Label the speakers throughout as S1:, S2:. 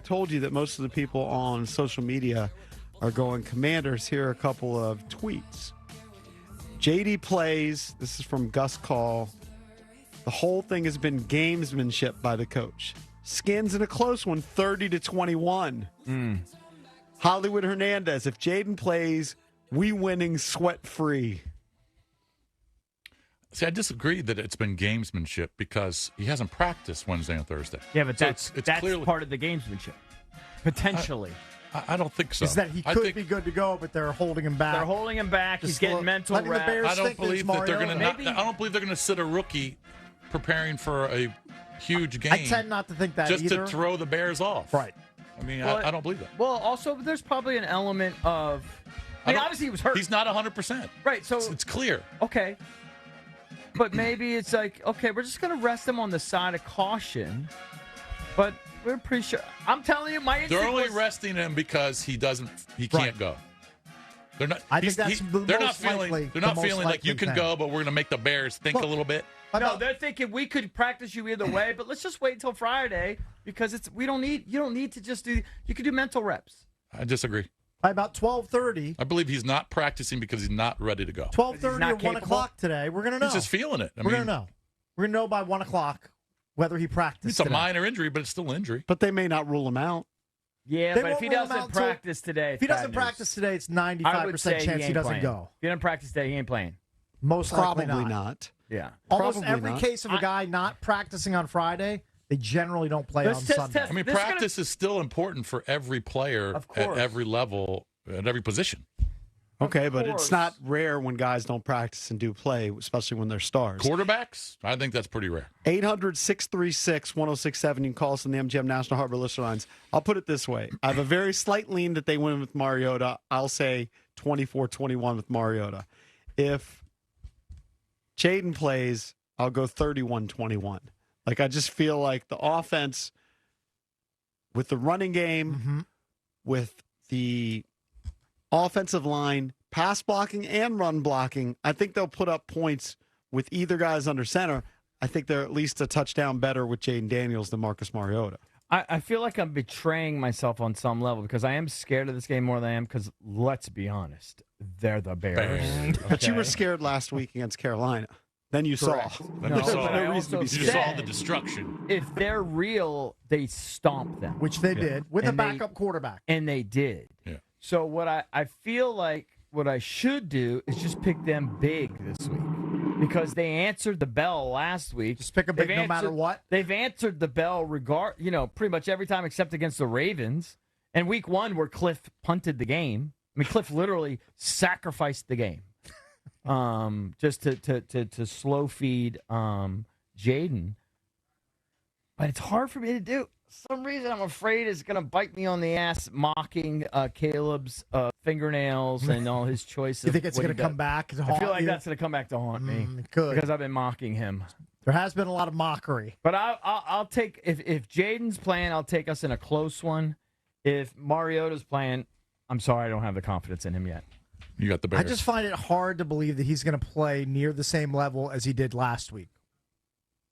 S1: told you that most of the people on social media are going Commanders. Here are a couple of tweets. JD plays. This is from Gus Call. The whole thing has been gamesmanship by the coach. Skins in a close one, 30-21. Hollywood Hernandez. If Jaden plays, we winning sweat-free.
S2: See, I disagree that it's been gamesmanship because he hasn't practiced Wednesday and Thursday.
S3: Yeah, but
S2: So
S3: that's
S2: clearly
S3: part of the gamesmanship. Potentially.
S2: I don't think so.
S4: Is that he could be good to go, but they're holding him back.
S3: They're holding him back. He's getting mental
S4: letting the
S3: reps.
S4: Bears
S2: I don't
S4: think that
S2: believe
S4: it's
S2: that they're going
S4: Mariota.
S2: to. I don't believe they're going to sit a rookie preparing for a huge game.
S4: I tend not to think that
S2: just
S4: either.
S2: to throw the Bears off.
S4: Right.
S2: I mean,
S3: Well,
S2: I don't believe that.
S3: Well, also, there's probably an element of. I mean, obviously he was hurt.
S2: He's not 100%.
S3: Right, so
S2: It's clear.
S3: okay. But maybe it's like, okay, we're just going to rest him on the side of caution. But we're pretty sure. I'm telling you, my instinct
S2: They're only
S3: was,
S2: resting him because he can't go. They're not.
S4: I think that's the
S2: they're not
S4: most
S2: feeling.
S4: likely-
S2: They're not
S4: the most
S2: feeling like you
S4: likely
S2: can
S4: thing.
S2: go, but we're going to make the Bears think a little bit.
S3: No, they're thinking we could practice you either way, but let's just wait until Friday because you don't need to just do. You can do mental reps.
S2: I disagree.
S4: By about 12:30.
S2: I believe he's not practicing because he's not ready to go.
S4: 12:30
S3: not
S4: or 1
S3: capable?
S4: o'clock today. We're going to know.
S2: He's just feeling it.
S4: We're going to know. We're going to know by 1 o'clock whether he practiced
S2: It's a
S4: today.
S2: minor injury, but it's still an injury.
S1: But they may not rule him out.
S3: Yeah,
S4: They
S3: but if
S4: won't
S3: he
S4: rule him
S3: doesn't
S4: out till-
S3: practice today,
S4: If he
S3: it's bad
S4: doesn't
S3: news.
S4: practice today, it's
S3: I would
S4: 95%
S3: say
S4: chance he
S3: ain't
S4: doesn't
S3: playing.
S4: go.
S3: If he doesn't practice today, he ain't playing.
S4: Most
S1: Probably
S4: likely
S1: not.
S3: Yeah.
S4: Almost
S1: Probably
S4: every
S1: not.
S4: case of a guy not practicing on Friday, they generally don't play on Sunday.
S2: I mean,
S3: This is
S2: practice is still important for every player
S3: Of
S2: at
S3: course.
S2: every level, at every position.
S1: Okay, but
S3: course.
S1: it's not rare when guys don't practice and do play, especially when they're stars.
S2: Quarterbacks, I think that's pretty rare.
S1: 800-636-1067. You can call us on the MGM National Harbor Listener Lines. I'll put it this way. I have a very slight lean that they win with Mariota. I'll say 24-21 with Mariota. If Jaden plays, I'll go 31-21. Like, I just feel like the offense with the running game, with the offensive line, pass blocking and run blocking, I think they'll put up points with either guys under center. I think they're at least a touchdown better with Jaden Daniels than Marcus Mariota.
S3: I feel like I'm betraying myself on some level because I am scared of this game more than I am because, let's be honest, they're the Bears.
S1: But you were scared last week against Carolina. Then you
S3: Correct.
S1: saw.
S2: Then
S3: No,
S2: you saw,
S3: but I
S1: no reason to
S3: also
S1: be
S2: you
S1: scared.
S2: saw the destruction.
S3: If they're real, they stomp them.
S4: Which they did with a
S3: And they-
S4: backup quarterback.
S3: And they did.
S2: Yeah.
S3: So what I feel like what I should do is just pick them big this week because they answered the bell last week.
S4: Just pick a big
S3: They've
S4: no matter what.
S3: They've answered the bell pretty much every time except against the Ravens. And week 1 where Cliff punted the game. I mean, Cliff literally sacrificed the game. Just to slow feed Jaden. But it's hard for me to do. For some reason, I'm afraid it's going to bite me on the ass, mocking Caleb's fingernails and all his choices.
S4: You think it's going to come back to haunt
S3: I feel like
S4: you?
S3: that's going to come back to haunt me
S4: It could.
S3: because I've been mocking him.
S4: There has been a lot of mockery.
S3: But I'll take if Jaden's playing, I'll take us in a close one. If Mariota's playing, I'm sorry, I don't have the confidence in him yet.
S2: You got the Bears.
S4: I just find it hard to believe that he's going to play near the same level as he did last week.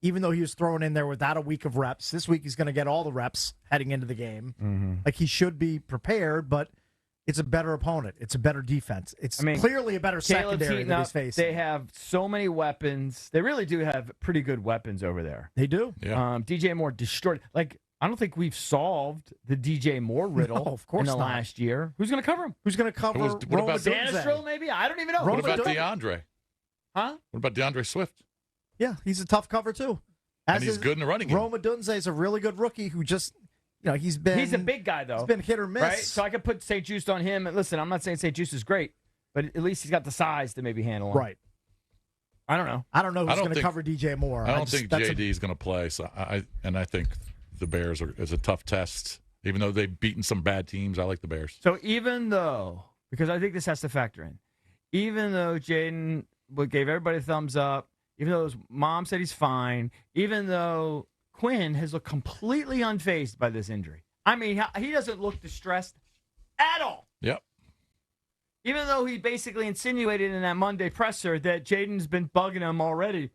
S4: Even though he was thrown in there without a week of reps, this week he's going to get all the reps heading into the game.
S3: Mm-hmm.
S4: Like he should be prepared, but it's a better opponent. It's a better defense. It's clearly a better
S3: Caleb's
S4: secondary
S3: heating
S4: that
S3: up.
S4: he's facing.
S3: They have so many weapons. They really do have pretty good weapons over there.
S4: They do.
S2: Yeah.
S3: DJ Moore destroyed. Like, I don't think we've solved the DJ Moore riddle
S4: No, of course
S3: in the
S4: not.
S3: last year. Who's going to cover him?
S4: Who's going to cover
S2: What about
S4: Roma
S3: Danistril, maybe? I don't even know.
S2: What
S4: Roma
S2: about
S4: Dunze?
S2: DeAndre?
S3: Huh?
S2: What about DeAndre Swift?
S4: Yeah, he's a tough cover too.
S2: And he's good in the running game.
S4: Roma Dunze is a really good rookie who just, he's
S3: a big guy, though.
S4: He's been hit or miss.
S3: Right? So I could put St. Juste on him. And listen, I'm not saying St. Juste is great, but at least he's got the size to maybe handle him.
S4: Right.
S3: I don't know.
S4: I don't know who's going to cover DJ Moore.
S2: I don't think JD is going to play. So I think the Bears is a tough test. Even though they've beaten some bad teams, I like the Bears.
S3: So even though, because I think this has to factor in, even though Jaden gave everybody a thumbs up, even though his mom said he's fine, even though Quinn has looked completely unfazed by this injury. I mean, he doesn't look distressed at all.
S2: Yep.
S3: Even though he basically insinuated in that Monday presser that Jaden's been bugging him already,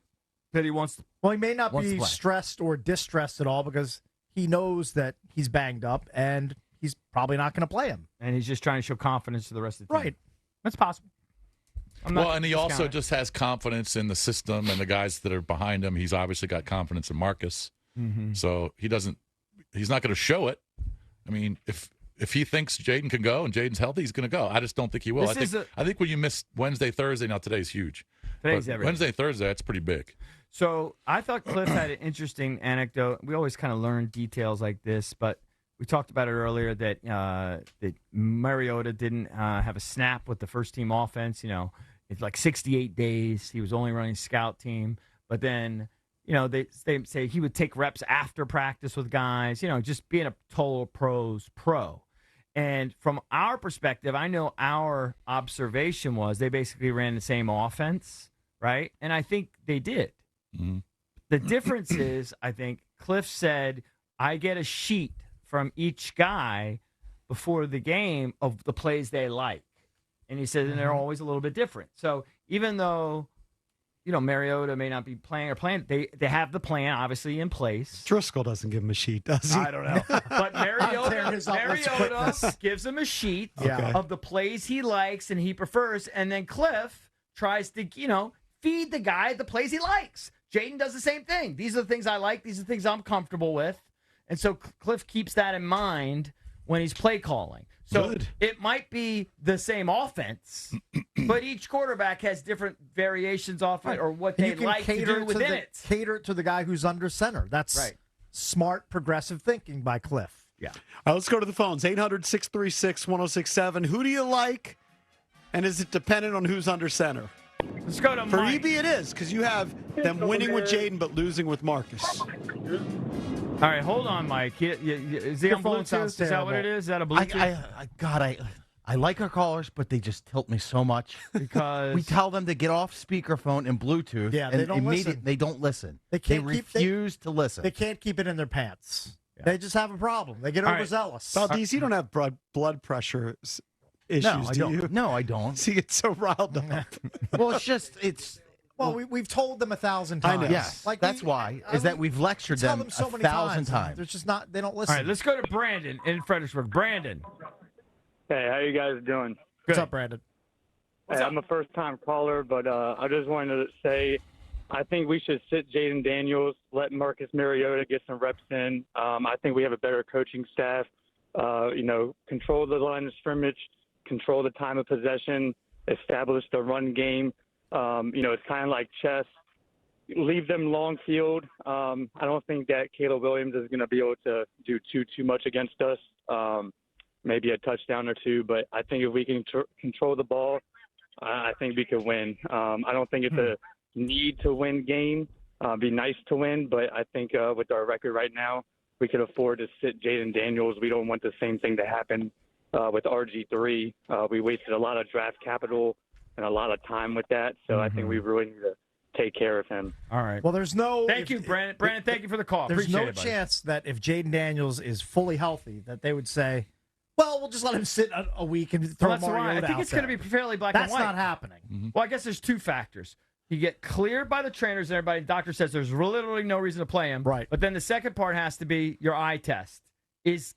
S3: that he wants to.
S4: Well, he may not
S3: Wants to
S4: be
S3: play.
S4: stressed or distressed at all because he knows that he's banged up and he's probably not going to play him.
S3: And he's just trying to show confidence to the rest of the team.
S4: Right.
S3: That's possible.
S2: And he also just has confidence in the system and the guys that are behind him. He's obviously got confidence in Marcus.
S3: Mm-hmm.
S2: So he's not going to show it. I mean, if he thinks Jaden can go and Jaden's healthy, he's going to go. I just don't think he will. I think when you miss Wednesday, Thursday, now today's huge.
S3: Today's everything.
S2: Wednesday, Thursday, that's pretty big.
S3: So I thought Cliff had an interesting anecdote. We always kind of learn details like this, but we talked about it earlier that Mariota didn't have a snap with the first team offense. It's like 68 days. He was only running scout team. But then, they say he would take reps after practice with guys, just being a total pro. And from our perspective, I know our observation was they basically ran the same offense, right? And I think they did.
S2: Mm-hmm.
S3: The difference is, I think, Cliff said, I get a sheet from each guy before the game of the plays they like. And he said, and they're always a little bit different. So even though, Mariota may not be playing, they have the plan obviously in place.
S1: Driscoll doesn't give him a sheet, does he?
S3: I don't know. But Mariota gives him a sheet of the plays he likes and he prefers. And then Cliff tries to, feed the guy the plays he likes. Jaden does the same thing. These are the things I like. These are the things I'm comfortable with. And so Cliff keeps that in mind when he's play calling. So it might be the same offense, but each quarterback has different variations off it or what they like to do within it.
S4: Cater to the guy who's under center. That's smart, progressive thinking by Cliff.
S3: Yeah.
S1: All right, let's go to the phones. 800-636-1067. Who do you like, and is it dependent on who's under center?
S3: Let's go to
S1: For
S3: Mike.
S1: EB it is, because you have them winning with Jaden but losing with Marcus.
S3: All right, hold on, Mike. Is he
S4: Your
S3: on
S4: phone
S3: Bluetooth?
S4: sounds
S3: Is that
S4: terrible.
S3: what it is? Is that a Bluetooth?
S5: I like our callers, but they just tilt me so much.
S3: Because
S5: we tell them to get off speakerphone and Bluetooth.
S4: Yeah,
S5: and
S4: they don't listen.
S5: They don't listen.
S4: They can't
S5: refuse to listen.
S4: They can't keep it in their pants. Yeah. They just have a problem. They get overzealous.
S1: Valdez, you don't have blood pressure issues, do you?
S5: No, I don't.
S1: See, it's so riled up.
S5: Well, it's.
S4: Well, we've told them 1,000 times.
S1: I know.
S5: Yes, that's why. That we've lectured them,
S4: so
S5: 1,000 times.
S4: They're just not. They don't listen.
S3: All right, let's go to Brandon in Fredericksburg. Brandon.
S6: Hey, how you guys doing?
S4: What's up, Brandon?
S6: I'm a first-time caller, but I just wanted to say I think we should sit Jaden Daniels, let Marcus Mariota get some reps in. I think we have a better coaching staff. Control the line of scrimmage, control the time of possession, establish the run game. It's kind of like chess. Leave them long field. I don't think that Caleb Williams is going to be able to do too much against us. Maybe a touchdown or two, but I think if we can control the ball, I think we could win. I don't think it's a need to win game. Be nice to win, but I think with our record right now, we could afford to sit Jaden Daniels. We don't want the same thing to happen with RG3. We wasted a lot of draft capital and a lot of time with that, so I think we really need to take care of him.
S3: All right.
S4: Well, there's no.
S3: Thank you, Brandon. Brandon, thank you for the call.
S4: There's
S3: Appreciate
S4: no
S3: it, buddy.
S4: chance that if Jaden Daniels is fully healthy, that they would say, "Well, we'll just let him sit a week and throw
S3: Well, that's
S4: Mariota
S3: right. I think
S4: out
S3: it's going to
S4: there."
S3: be fairly black
S4: That's
S3: and white.
S4: not happening.
S2: Mm-hmm.
S3: Well, I guess there's two factors. You get cleared by the trainers and everybody. The doctor says there's literally no reason to play him.
S4: Right.
S3: But then the second part has to be your eye test.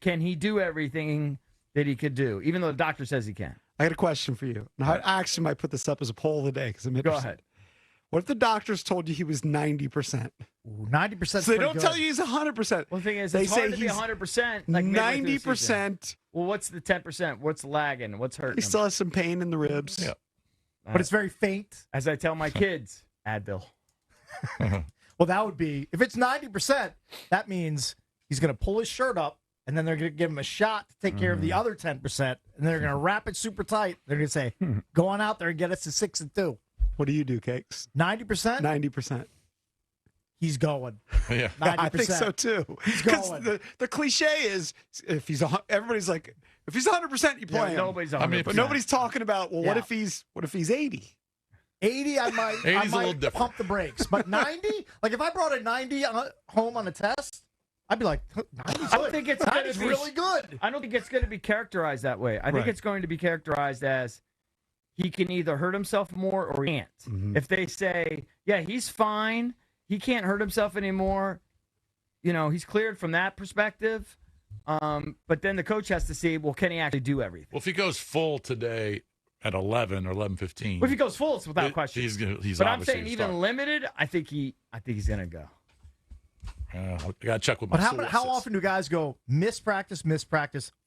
S3: Can he do everything that he could do, even though the doctor says he can?
S1: I got a question for you. Now, I actually might put this up as a poll of the day because I'm interested.
S3: Go ahead.
S1: What if the doctors told you he was 90%?
S4: 90%.
S1: So they don't tell you he's 100%.
S3: Well, the thing is,
S1: they
S3: it's
S1: say
S3: hard to be
S1: he's
S3: 100%. Like
S1: 90%.
S3: Well, what's the 10%? What's lagging? What's hurting
S1: He
S3: him?
S1: still has some pain in the ribs.
S2: Yeah.
S4: But it's very faint.
S3: As I tell my kids, Advil.
S4: Well, that would be if it's 90%. That means he's going to pull his shirt up, and then they're going to give him a shot to take care of the other 10%, and they're going to wrap it super tight. They're going to say, "Go on out there and get us to 6-2."
S1: What do you do, Cakes?
S4: 90%.
S1: 90%.
S4: He's going.
S2: Yeah.
S4: 90%.
S1: I think so too. Because
S4: going.
S1: the cliche is if he's everybody's like if he's 100%, you play him.
S3: Nobody's 100%.
S2: I mean,
S1: But nobody's talking about what
S4: Yeah.
S1: if he's 80?
S4: 80, I might
S2: 80's a little different.
S4: pump the brakes. But 90, like if I brought a 90 home on a test, I'd be like, 90's
S3: I don't think it's gonna
S4: 90's
S3: be-
S4: really good.
S3: I don't think it's going to be characterized that way. I think
S1: Right.
S3: it's going to be characterized as he can either hurt himself more or he can't.
S1: Mhm.
S3: If they say, yeah, he's fine, he can't hurt himself anymore, he's cleared from that perspective. But then the coach has to see, well, can he actually do everything?
S2: Well, if he goes full today at 11 or 11:15,
S3: Well, if he goes full, it's without question.
S2: He's
S3: but I'm
S2: obviously
S3: saying
S2: a
S3: even
S2: start.
S3: limited, I think he's going to go.
S2: I got to check with my
S4: But
S2: sources.
S4: how often do guys go miss practice,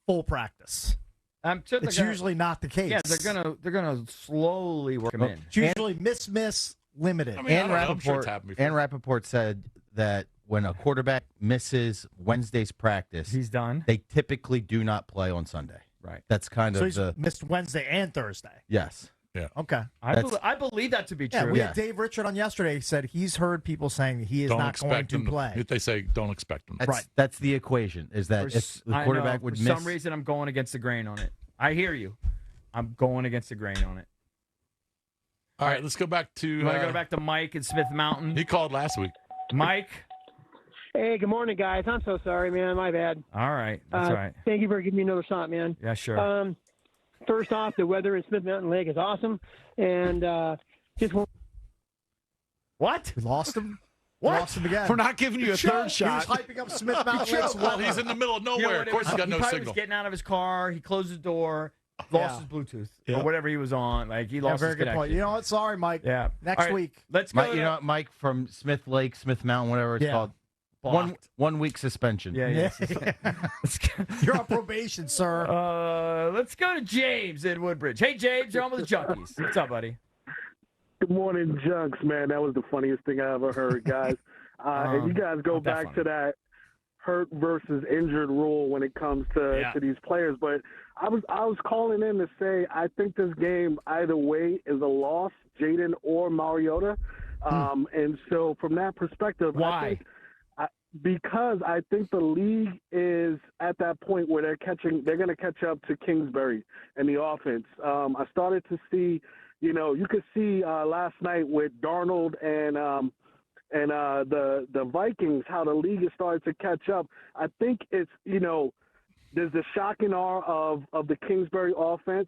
S4: full practice?
S3: I'm sure
S4: It's usually not the case.
S3: Yeah, they're gonna slowly work him in.
S4: It's usually miss, limited.
S2: I mean,
S5: And
S2: I'm sure it's happened before.
S5: Rappaport said that when a quarterback misses Wednesday's practice,
S3: He's done.
S5: they typically do not play on Sunday.
S3: Right.
S5: That's kind
S4: So
S5: of
S4: he's
S5: the
S4: missed Wednesday and Thursday.
S5: yes.
S4: Okay.
S3: I believe that to be
S4: Yeah,
S3: true.
S4: we had Dave Richard on yesterday. He said he's heard people saying he is
S2: Don't
S4: not going
S2: expect
S4: to
S2: him
S4: play.
S2: If they say don't expect him.
S5: That's the equation. Is that if the quarterback would
S3: for
S5: miss
S3: some reason, I'm going against the grain on it. I hear you. I'm going against the grain on it.
S2: All right, let's go back to.
S3: You want to go back to Mike in Smith Mountain?
S2: He called last week.
S3: Mike.
S7: Hey, good morning, guys. I'm so sorry, man. My bad.
S3: All right. That's all right.
S7: Thank you for giving me another shot, man.
S3: Yeah, sure.
S7: First off, the weather in Smith Mountain Lake is awesome, and just want
S3: What?
S4: We lost him.
S3: What?
S4: We lost him again.
S1: We're not giving you a third shot.
S4: He was hyping up Smith Mountain Lake's
S2: Well,
S4: weather.
S2: he's in the middle of
S3: You know
S2: nowhere.
S3: what
S2: Of course,
S3: it
S2: he's got
S3: was?
S2: no
S3: He probably
S2: signal.
S3: was getting out of his car. He closed the door. Lost his Bluetooth or whatever he was on. Like he
S4: Yeah,
S3: lost
S4: very
S3: his
S4: good
S3: connection.
S4: point. You know what? Sorry, Mike.
S3: Yeah.
S4: Next
S3: All right,
S4: week.
S3: Let's go.
S5: Mike, Mike from Smith Lake, Smith Mountain, whatever it's
S4: Yeah.
S5: called.
S3: Blocked.
S5: One week suspension.
S3: Yeah. Let's go.
S4: You're on probation, sir.
S3: Let's go to James in Woodbridge. Hey, James, you're on with the Junkies. What's up, buddy?
S8: Good morning, Junks, man. That was the funniest thing I ever heard, guys. And you guys go
S3: not that
S8: back
S3: funny.
S8: to that hurt versus injured rule when it comes to these players. But I was calling in to say I think this game either way is a loss, Jaden or Mariota. And so from that perspective,
S3: Why?
S8: Because I think the league is at that point where they're going to catch up to Kingsbury and the offense. I started to see, you could see last night with Darnold and the Vikings, how the league has started to catch up. I think it's, there's the shocking awe of the Kingsbury offense,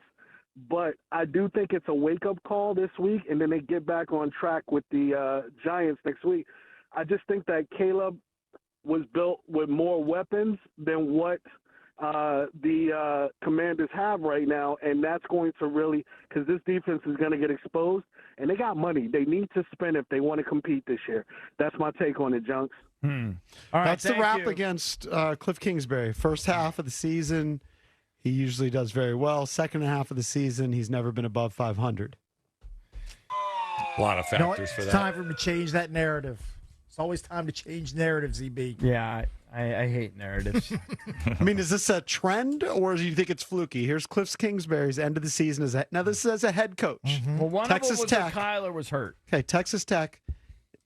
S8: but I do think it's a wake-up call this week, and then they get back on track with the Giants next week. I just think that Caleb was built with more weapons than what the Commanders have right now, and that's going to really – because this defense is going to get exposed, and they got money. They need to spend if they want to compete this year. That's my take on it, Junks.
S3: All right,
S1: That's the
S3: thank
S1: wrap
S3: you.
S1: against Cliff Kingsbury. First half of the season, he usually does very well. Second half of the season, he's never been above 500.
S2: A lot of
S4: You know what?
S2: factors for
S4: It's
S2: that.
S4: time for him to change that narrative. It's always time to change narratives, EB.
S3: Yeah, I hate narratives.
S1: I mean, is this a trend, or do you think it's fluky? Here's Cliff Kingsbury's end of the season. Now, this is as a head coach.
S3: Well, one
S1: Texas
S3: of them was
S1: Tech.
S3: that Kyler was hurt.
S1: Okay, Texas Tech,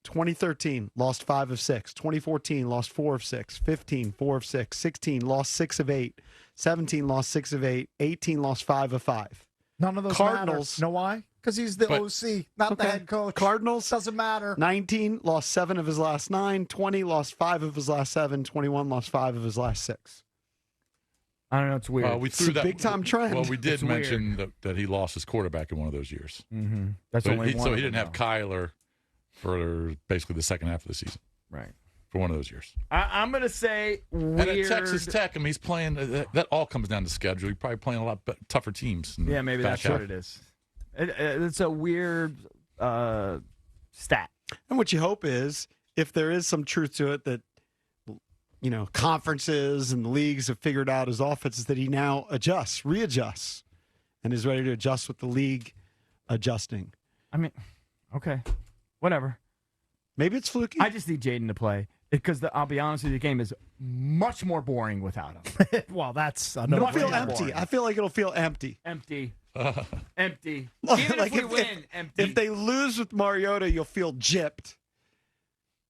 S1: 2013, lost 5 of 6. 2014, lost 4 of 6. 15, 4 of 6. 16, lost 6 of 8. 17, lost 6 of 8. 18, lost 5 of 5.
S4: None of those
S1: Cardinals.
S4: matter. Know why? Because he's the
S2: But-
S4: OC, not the head coach.
S1: Cardinals,
S4: Doesn't matter.
S1: 19, lost 7 of his last 9. 20, lost 5 of his last 7. 21, lost 5 of his last 6.
S3: I don't know. It's weird.
S2: We
S1: It's
S2: threw
S1: a
S2: that
S1: big-time trend.
S2: Well, we did
S3: It's
S2: mention that he lost his quarterback in one of those years.
S3: Mm-hmm. That's
S2: So
S3: only
S2: he,
S3: one.
S2: so
S3: of
S2: he didn't
S3: them,
S2: have
S3: though.
S2: Kyler for basically the second half of the season
S3: Right.
S2: for one of those years.
S3: I'm going to say weird.
S2: And at Texas Tech, I mean, he's playing. That all comes down to schedule. He's probably playing a lot tougher teams. in the
S3: Yeah, maybe
S2: back
S3: that's
S2: half.
S3: what it is. It's a weird stat.
S1: And what you hope is, if there is some truth to it, that conferences and the leagues have figured out his offense, is that he now readjusts, and is ready to adjust with the league adjusting.
S3: I mean, okay, whatever.
S1: Maybe it's fluky.
S3: I just need Jaden to play because I'll be honest with you, the game is much more boring without him.
S4: Well, that's
S1: It'll
S4: another
S1: feel
S3: Boring.
S1: empty. I feel like it'll feel empty.
S3: Empty. Empty.
S1: Like,
S3: Even if we
S1: if-
S3: win, empty.
S1: If they lose with Mariota, you'll feel gypped,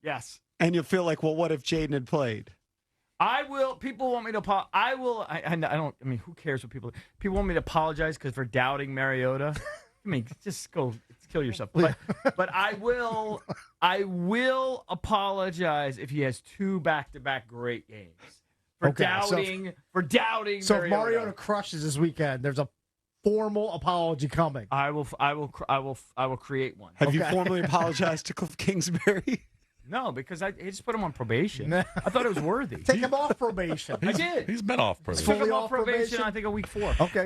S3: yes.
S1: and you'll feel like, well, what if Jaden had played?
S3: I will. People want me to. I will. I don't. I mean, who cares what people? People want me to apologize because for doubting Mariota. I mean, just go kill yourself. But I will. I will apologize if he has 2 back-to-back great games for
S4: Okay, so
S3: doubting.
S4: So if
S3: Mariota.
S4: Mariota crushes this weekend, there's a formal apology coming.
S3: I will create one.
S1: Have you
S4: Okay.
S1: formally apologized to Cliff Kingsbury?
S3: No, because I just put him on probation. I thought it was worthy.
S4: Take him off probation.
S3: I did.
S2: He's been off probation.
S3: Took him
S4: Fully
S3: off
S4: off
S3: probation,
S4: probation?
S3: I think, a week 4.
S4: Okay.